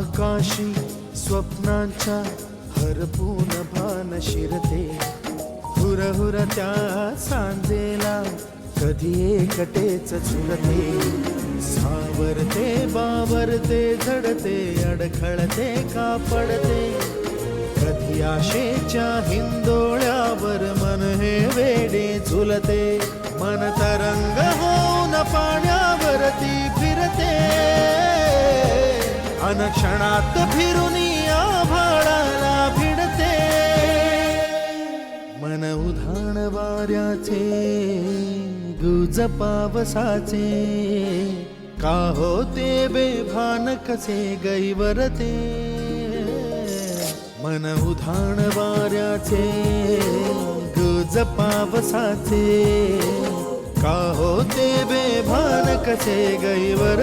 आकाशी स्वप्नांच्या हरपून भान शिरते, हुरहुर त्या सांजेला कधी एकटेच झुलते, सावरते बावरते झडते अडखळते का पडते, कधी आशेच्या हिंदोळ्यावर मन हे वेडे झुलते, मन तरंग होऊन पाण्यावरती फिरते, अनक्षणात फिरून आभाळाला भिडते, मन उधाण वाऱ्याचे गुज पावसाचे, का होते बेभान कसे गैवरते, मन उधाण वाऱ्याचे गुज पावसाचे, का होते बेभान कसे गैवर